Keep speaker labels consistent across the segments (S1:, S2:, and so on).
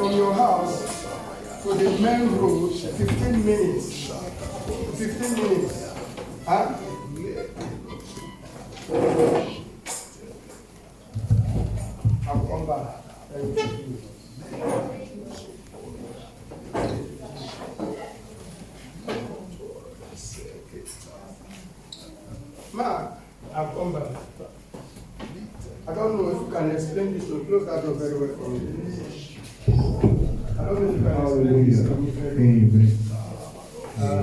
S1: from your house to the main road, 15 minutes. 15 minutes. Huh? I'll come back. Thank you. Mark, I'll come back. I don't know if you can explain this, so close that door very well for me. I don't know if you can explain this to me very well.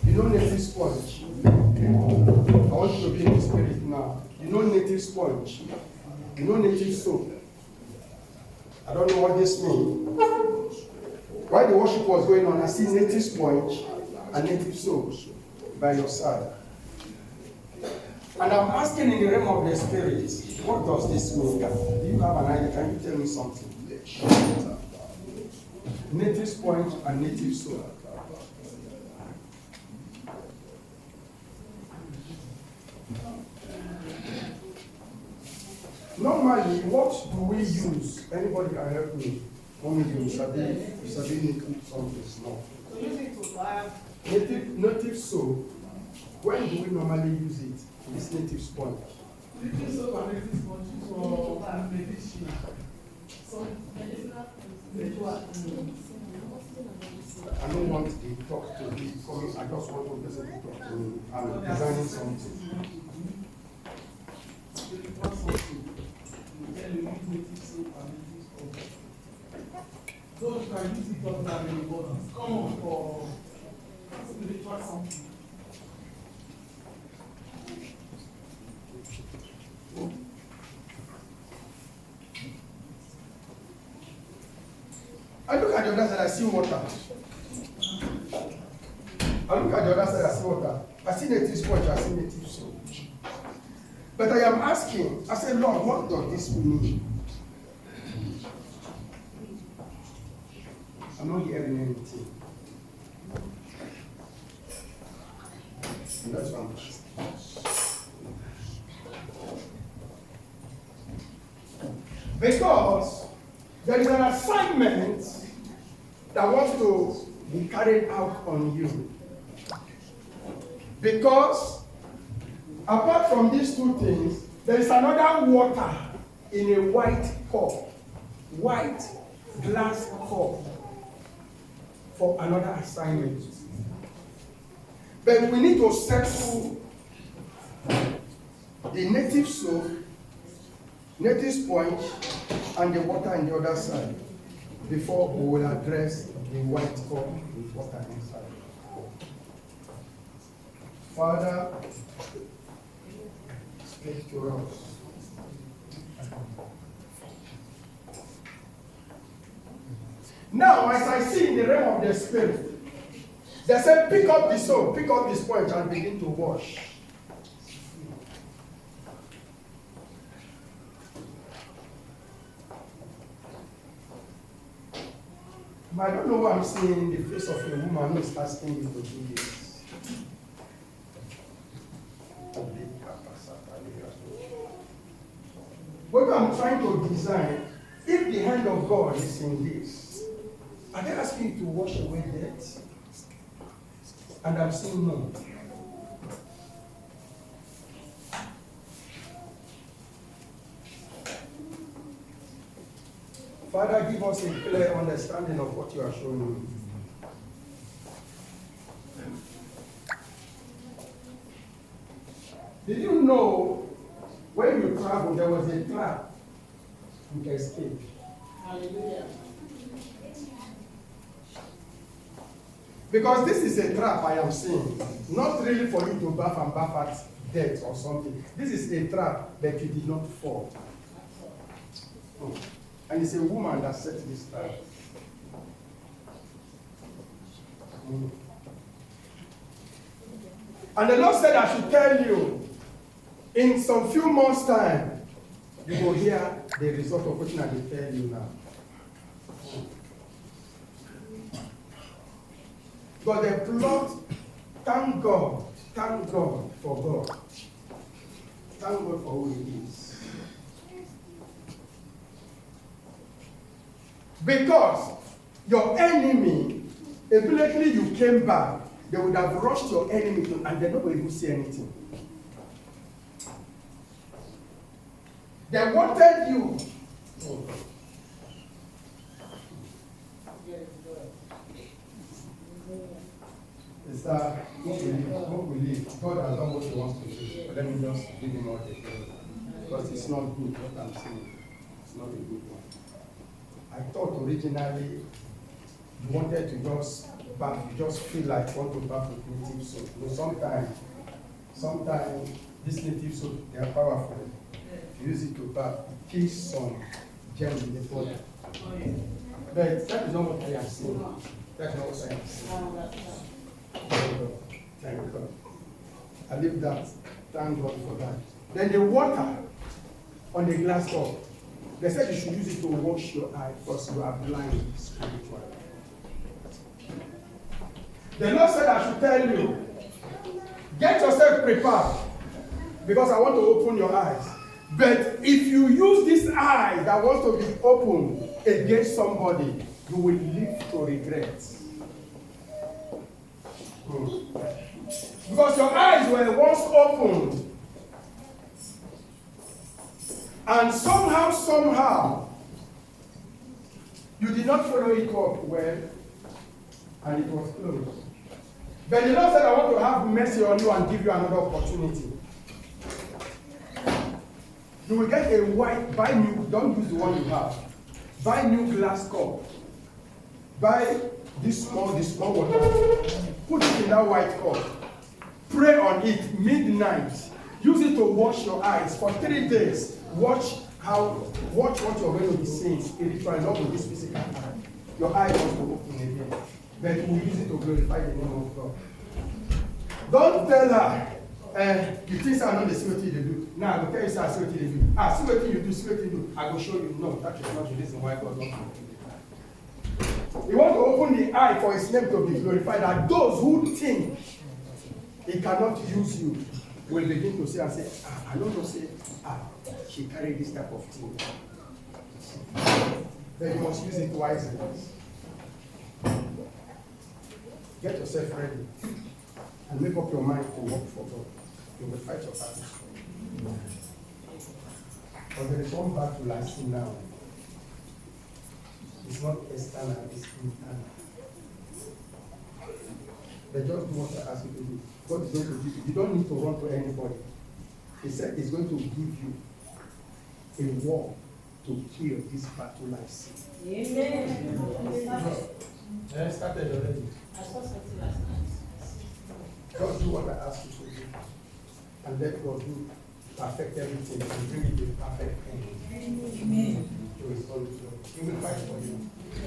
S1: You know native sponge? I want you to be in the spirit now. You know native sponge? You know native soap? I don't know what this means. While the worship was going on, I see native sponge and native soap by your side. And I'm asking in the realm of the spirit, what does this mean? Do you have an idea? Can you tell me something? Native sponge and native soap. Normally, what do we use? Anybody can help me? Only you sabi native something small.
S2: So use it to buy
S1: Native soap. When do we normally use it? This native sponge.
S2: native soap and native sponge for medicine. So
S1: I don't want to talk to me because I just want one person to talk to me. I'm designing something.
S2: So you can use it ordinarily, but it's common for spiritual something.
S1: I look at the other side, I see water. I look at the other side, I see water. I see native sponge, I see native soap. But I am asking, I say, Lord, what does this mean? I'm not hearing anything. And that's one. Because there is an assignment that wants to be carried out on you. Because apart from these two things, there is another water in a white cup, white glass cup for another assignment. But we need to settle the native soap, native sponge, and the water on the other side before we will address the white cup with water inside. Father, speak to us. Now, as I see in the realm of the spirit, they say, pick up the soap, pick up the sponge, and begin to wash. I don't know what I'm seeing in the face of a woman who is asking you to do this. What I'm trying to design, if the hand of God is in this, are they asking you to wash away debt? And I'm saying no. Father, give us a clear understanding of what you are showing me. Did you know when you travel, there was a trap you can escape?
S2: Hallelujah.
S1: Because this is a trap I am seeing. Not really for you to bath and bath at death or something. This is a trap that you did not fall. Oh. And it's a woman that set this trap. And the Lord said, I should tell you, in some few months' time, you will hear the result of what I will tell you now. But the plot, thank God for God. Thank God for who He is. Because your enemy, immediately you came back, they would have rushed your enemy to, and they're not going to see anything. They wanted you. It's what we live. God has done what he wants to do. But let me just give him all the glory. Because it's not good what I'm saying. It's not a good one. I thought originally you wanted to just feel like want to bath with native soap. You know, sometimes this native soap, they are powerful. You use it to bath, it kills some germs in the body. But that is not what I am saying. That's not what I am saying. Thank God. I leave that. Thank God for that. Then the water on the glass cup. They said you should use it to wash your eye because you are blind spiritually. The Lord said I should tell you, get yourself prepared because I want to open your eyes. But if you use this eye that wants to be open against somebody, you will live to regret. Because your eyes were once opened, and somehow, you did not follow it up well, and it was closed. But the Lord said, I want to have mercy on you and give you another opportunity. You will get a white, buy new, don't use the one you have. Buy new glass cup. Buy this small water. Put it in that white cup. Pray on it midnight. Use it to wash your eyes for 3 days. Watch what you're going to be seeing spiritually, not with this physical eye. Your eye wants to open again. But we use it to glorify the name of God. Don't tell her, you think I know the see what you do. Now I will tell you, sir, see what you do. See what you do, see what you do. I will show you. No, that is not the reason why God wants to do it. He wants to open the eye for his name to be glorified. That those who think he cannot use you will begin to say and say, I don't know, say, she carried this type of thing. Then you must use it wisely. Get yourself ready and make up your mind to work for God. You will fight your battles. But there is one battle I see now. It's not external, it's internal. They just do what I ask you to do. God is going to give you. You don't need to run to anybody. He said he's going to give you a war to kill this battle I see. Amen. I started already. I saw something last night. Just do what I ask you to do. And let God do perfect everything and bring it to perfect end. Amen. To his own glory. He will fight for you.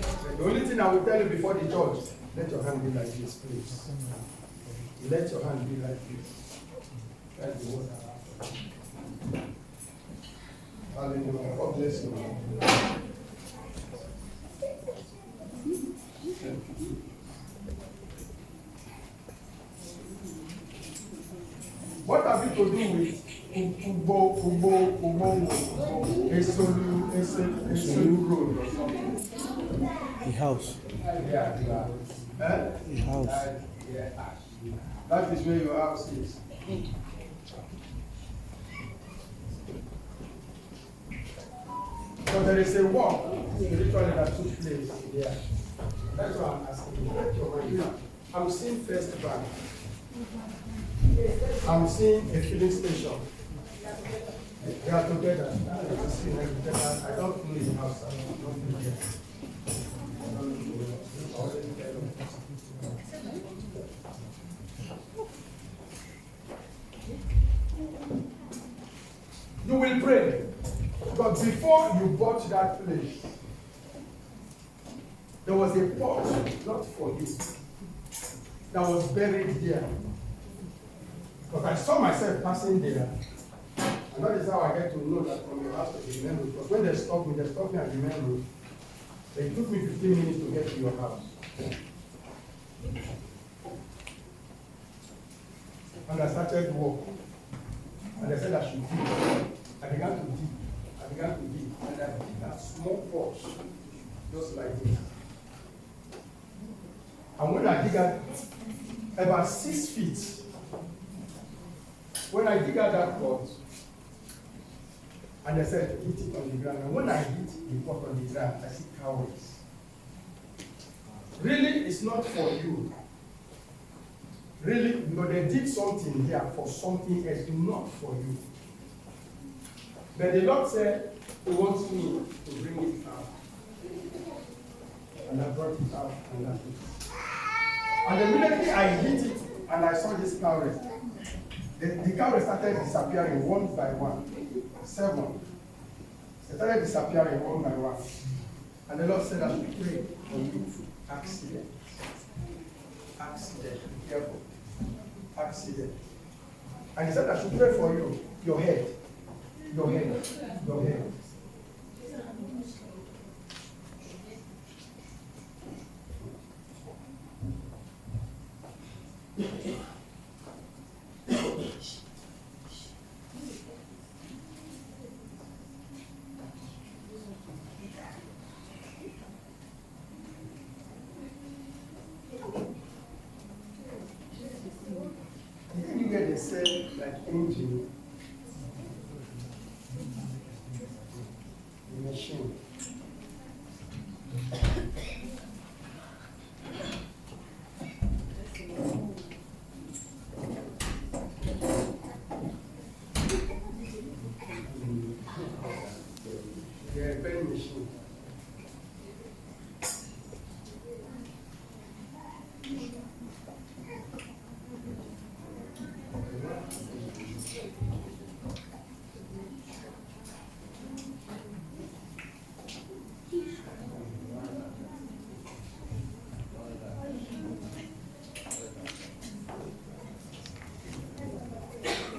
S1: But the only thing I will tell you before the judge, let your hand be like this, please. Let your hand be like this. That's the word I have. Hallelujah. God bless you. What have you to do with Esolu Road or something?
S3: The house.
S1: Yeah,
S3: The house.
S1: That is where your house is. So there is a walk spiritually that took place there. That's why I'm asking you. I'm seeing First Bank. I'm seeing a filling station. They are together. I don't know his house. I'm not in here. You will pray. But before you bought that place, there was a pot, not for you, that was buried there. But I saw myself passing there. And that is how I get to know that from your house to the main road. Because when they stopped me at the main road. It took me 15 minutes to get to your house. And I started work. And they said I should dig. I began to dig. And I did a small pot. just like this. And when I dig out about 6 feet, when I dig out that pot, and I said, hit it on the ground. And when I hit the pot on the ground, I see cowards. Really, it's not for you. Really, because they did something here for something else, not for you. But the Lord said, He wants me to bring it out. And I brought it out and left it. And immediately I hit it and I saw this cowries. The cowries started disappearing one by one. 7. They started disappearing one by one. And the Lord said, I should pray for you. Accident. Accident. Be careful. Accident. And He said, I should pray for you. Your head. Your head. Your head. Didn't you get the same like engine? The machine. The repairing machine.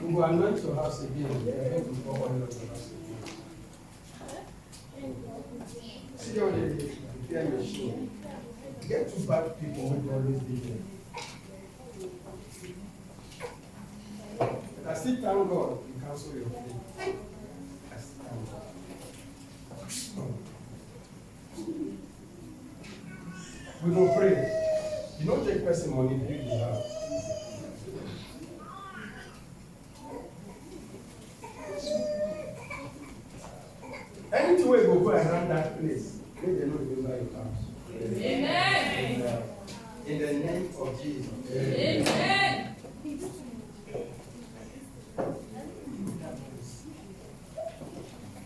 S1: We will anoint your house again. We are going to pour oil on your house again. See how they repair machine. Get 2 bad people who will always be there. But I still thank God you cancel your faith. I still thank God. We will pray. You don't take person money to build the house. Anything we go around that place, may they not remember your house. Amen. In the name of Jesus. Amen.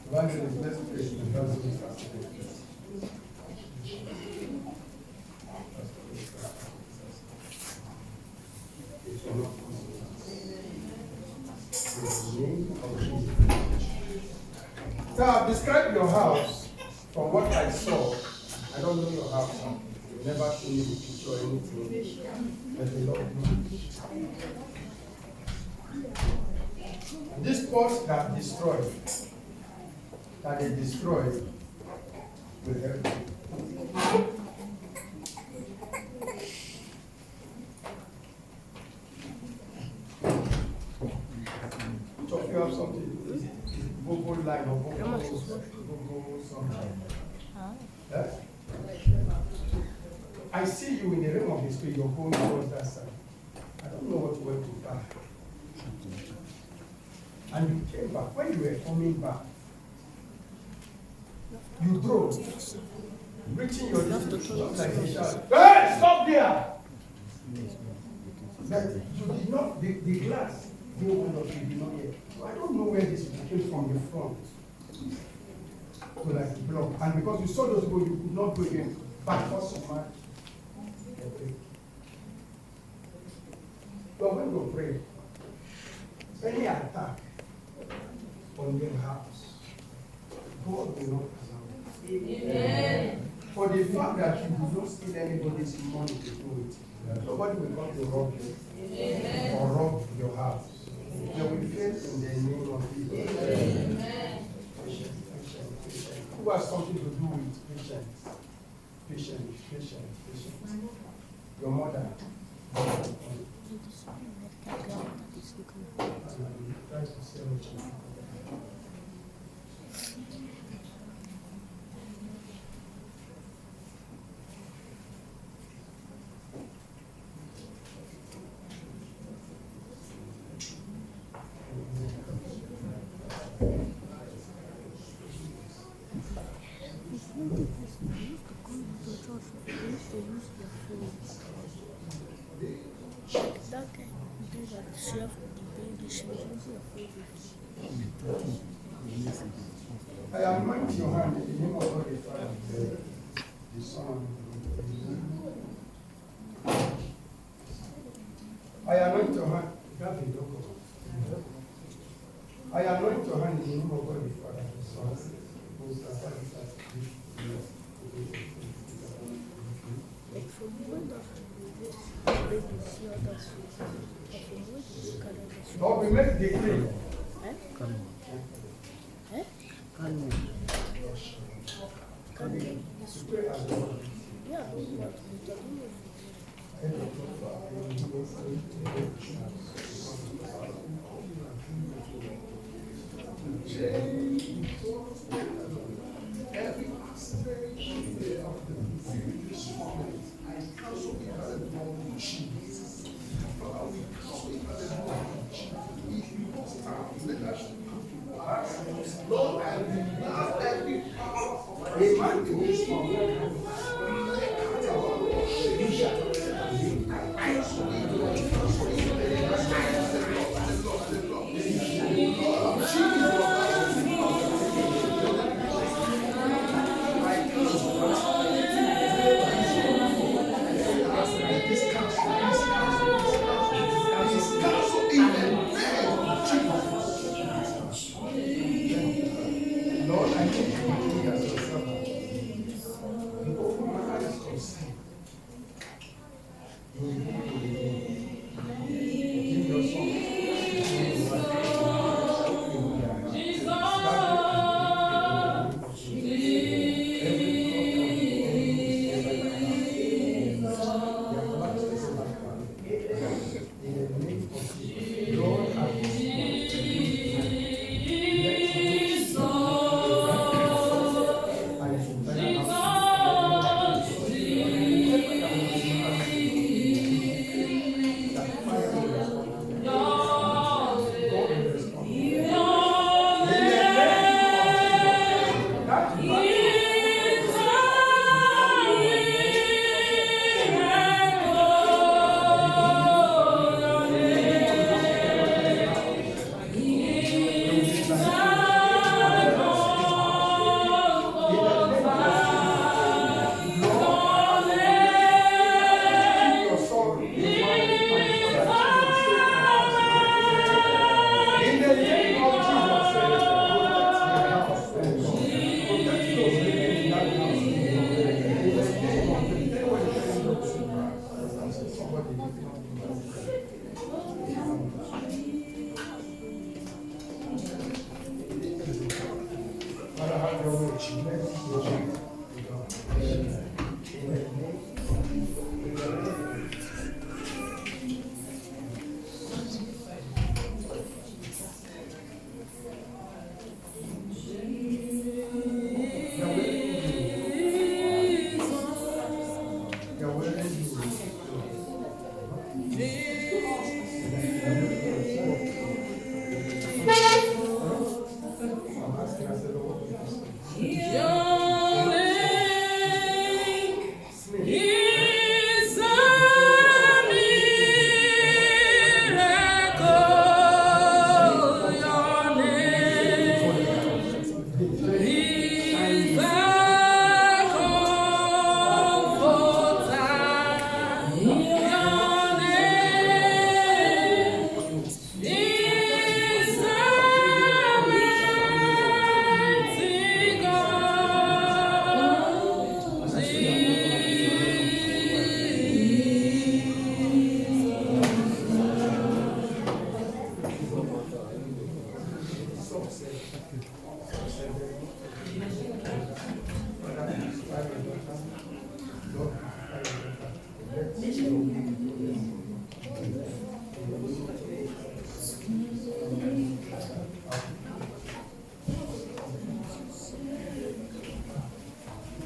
S1: Evangelist, let's pray. Evangelist, let's pray. So I've described your house from what I saw. I don't know your house. You've never seen the picture or anything. But the Lord knows. This pot that destroyed, that they destroyed, will help you. So if you have something, go line or go something. Yeah? I see you in the realm of the spirit, you're going towards that side. I don't know what went to back. And you came back. When you were coming back, you drove, reaching your distance, just like a shout. Hey, stop there! But you did not, the glass, you did not hear. So I don't know where this came from the front. So like a block. And because you saw those people, you could not go again. Back for some man. But when you pray, any attack on your house, God will not allow it. Amen. For the fact that you do not steal anybody's money to do it, nobody will come to rob you. Amen. Or rob your house. They will fail in the name of Jesus. Amen. Patience, patience, patience. Who has something to do with patience? Patience, patience, patience. Your mother. Try to say what you want. I anoint your hand in the name of God the Father, the Son. I anoint your hand. I anoint your hand in the name of God the Father, the Son. Lord, we make the decree. Every aspect of the this moment, I cancel it by the blood of Jesus. Father, we cancel it by the blood of Jesus. If you must stand, let us Lord, I denounce every power of a man to this moment. Lord, I need you to be as your servant. You open my eyes to see. You will give your song. Lord, I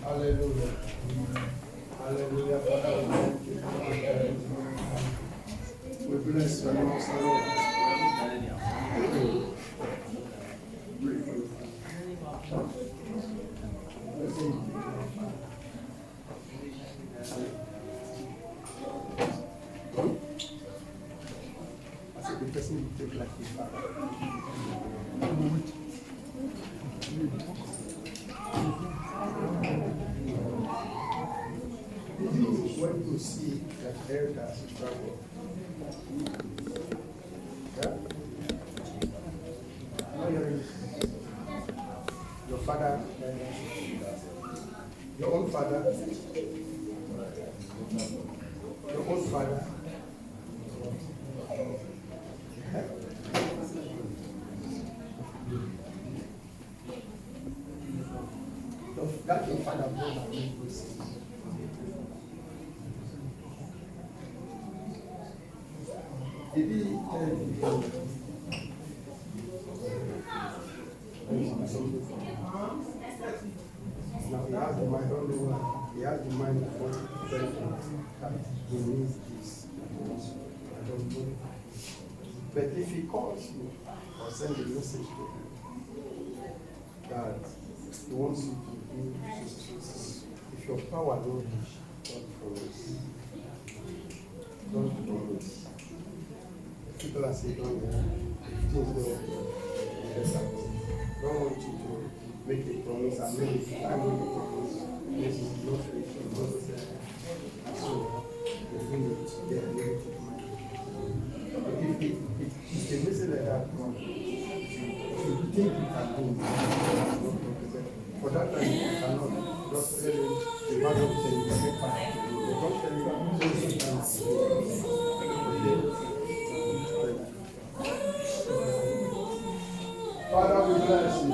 S1: Hallelujah. Hallelujah. We bless your name, Lord. Yeah? Your father, your own father, your own father. That's your father, brother. Did he tell you? Now he has the mind, only one. He has the mind of one person that he needs this. I don't know. But if he calls you or sends a message to you that he wants you to do, if your power don't reach, don't promise. Don't promise. People are saying, don't want you to make a promise and make it time when you promise. This is not faith. So, the thing is, they are limited mind. If a message like that comes, if you think you can do it, for that time you cannot just tell him the man of saying you make part. They don't tell you Father, we bless you.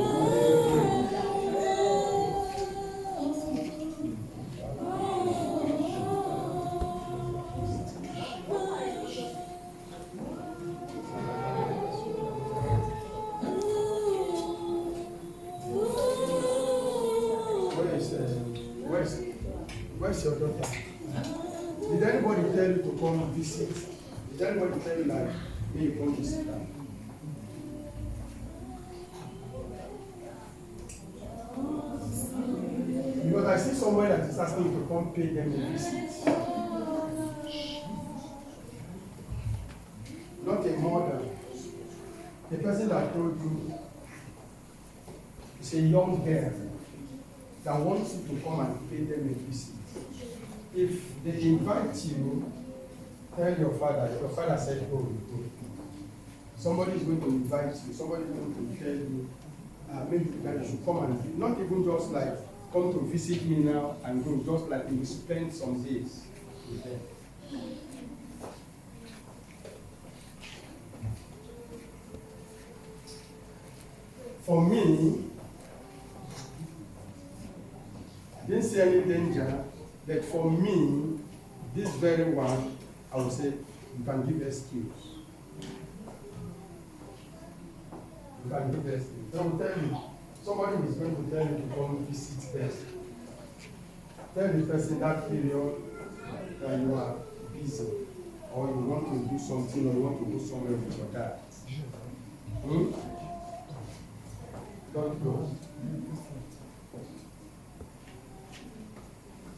S1: Where's your daughter? Did anybody tell you to come visit? Did anybody tell you like, may you come visit her? Because I see somebody that is asking you to come pay them a visit. Not a mother. The person that told you is a young girl that wants you to come and pay them a visit. If they invite you, tell your father said, oh, go. Somebody is going to invite you, somebody is going to tell you, maybe that you should come and, not even just like, come to visit me now and go, just like you will spend some days with them. For me, I didn't see any danger, but for me, this very one, I would say, you can give excuse. You can give excuse. They will tell you, somebody is going to tell you to come visit them. Tell the person that period that you are busy, or you want to do something, or you want to go somewhere with your dad. Don't go.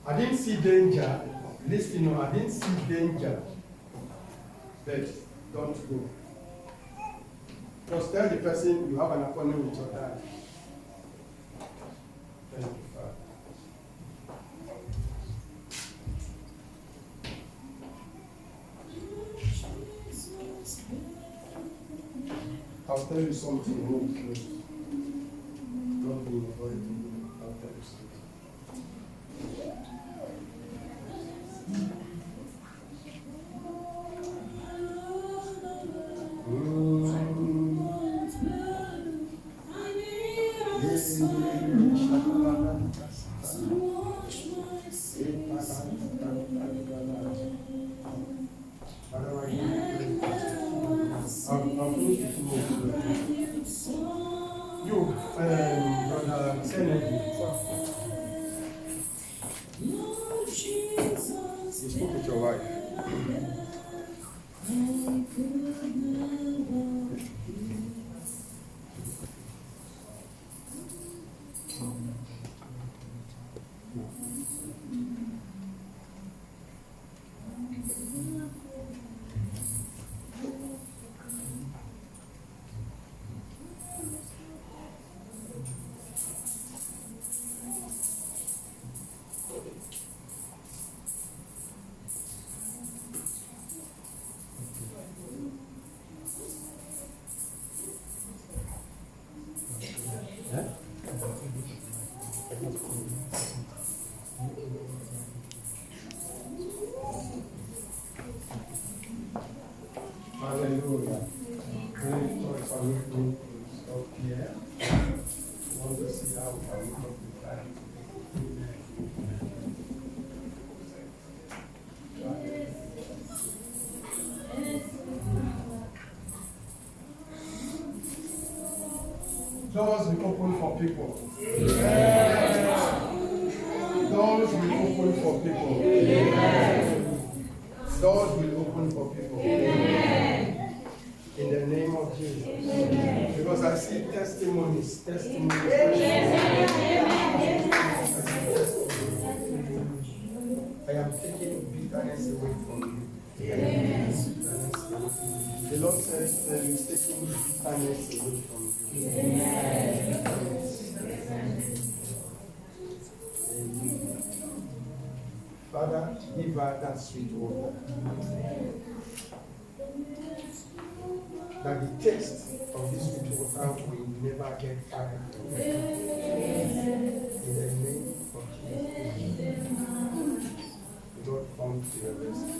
S1: I didn't see danger. Listen, I didn't see danger. But don't go. Just tell the person you have an appointment with your dad. Thank you, Father. I'll tell you something when we close. Don't be worried. I'll tell you something. Brother Kennedy, you spoke with your wife. permit me to stop here. I want to see how I will not be trying to doors will open for people. Doors will open for people. Doors will open for people. In the name of Jesus. Because I see testimonies. I am taking bitterness away from you. The Lord says that He's taking bitterness away from you. Father, give her that sweet water. That the taste of this sweet water will never get tired. In the name of Jesus. God come to your rescue.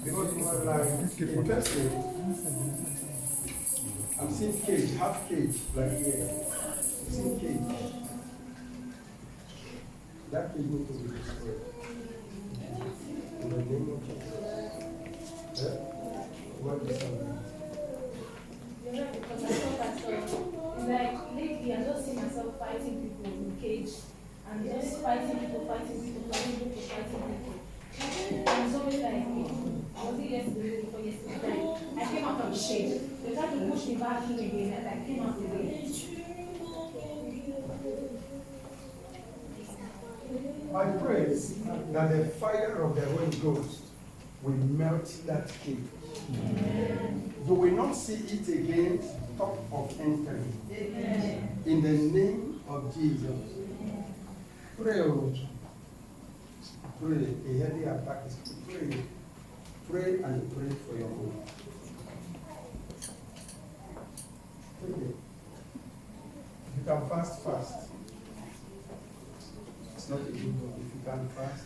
S1: Because you are like a person, I'm seeing cage, half cage, like here. I'm seeing cage. That cage needs to be destroyed. In the name of Jesus. Yeah? What is that?
S4: Because I thought it's like lately I just see myself fighting people in cage and just fighting people. And so it's like, was it yesterday before yesterday? I came out of the shade. They tried to push me back in again and I came out again.
S1: I pray that the fire of the Holy Ghost will melt that cage. You will not see it again, top of entering. In the name of Jesus. Pray, pray. A heavy attack is pray. Pray and pray for your home. Pray. You can fast. It's not a good one. If you can fast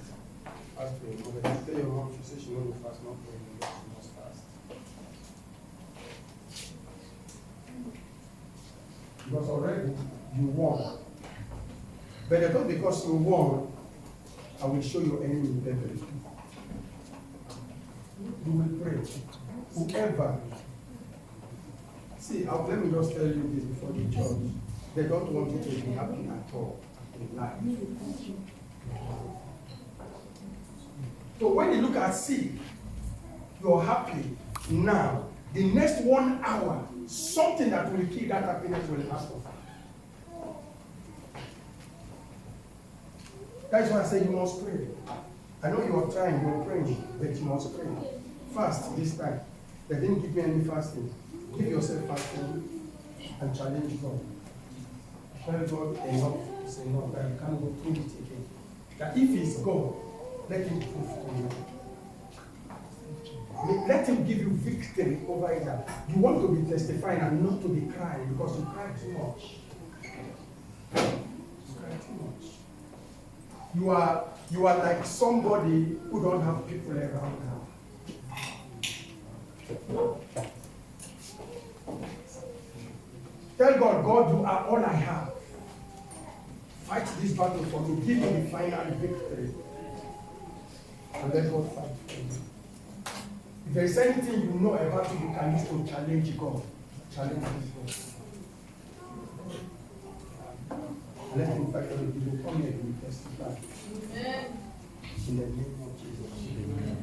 S1: for your mother. If you tell your mom, she says she won't fast, not pray, you must fast. Because already you won. But not because you won, I will show your enemy in devil. You will pray. Whoever. See, let me just tell you this before the church. They don't want you to be happy at all in life. So when you look at sick, you're happy now. The next 1 hour, something that will kill that happiness will happen. That's why I say you must pray. I know you are trying, you're praying, but you must pray. Fast this time. They didn't give me any fasting. Give yourself fasting and challenge God. Tell God enough is enough, that you can't go through it again. That if it's God, let him prove to you. Let him give you victory over it. You want to be testifying and not to be crying because you cry too much. You cry too much. You are like somebody who don't have people around now. Tell God, God, you are all I have. Fight this battle for me. Give me the final victory. And let God fight for you. If there is anything you know about it, you can use to challenge God. Challenge God. And let him fight for you. You will come here and testify. Amen. In the name of Jesus. Amen.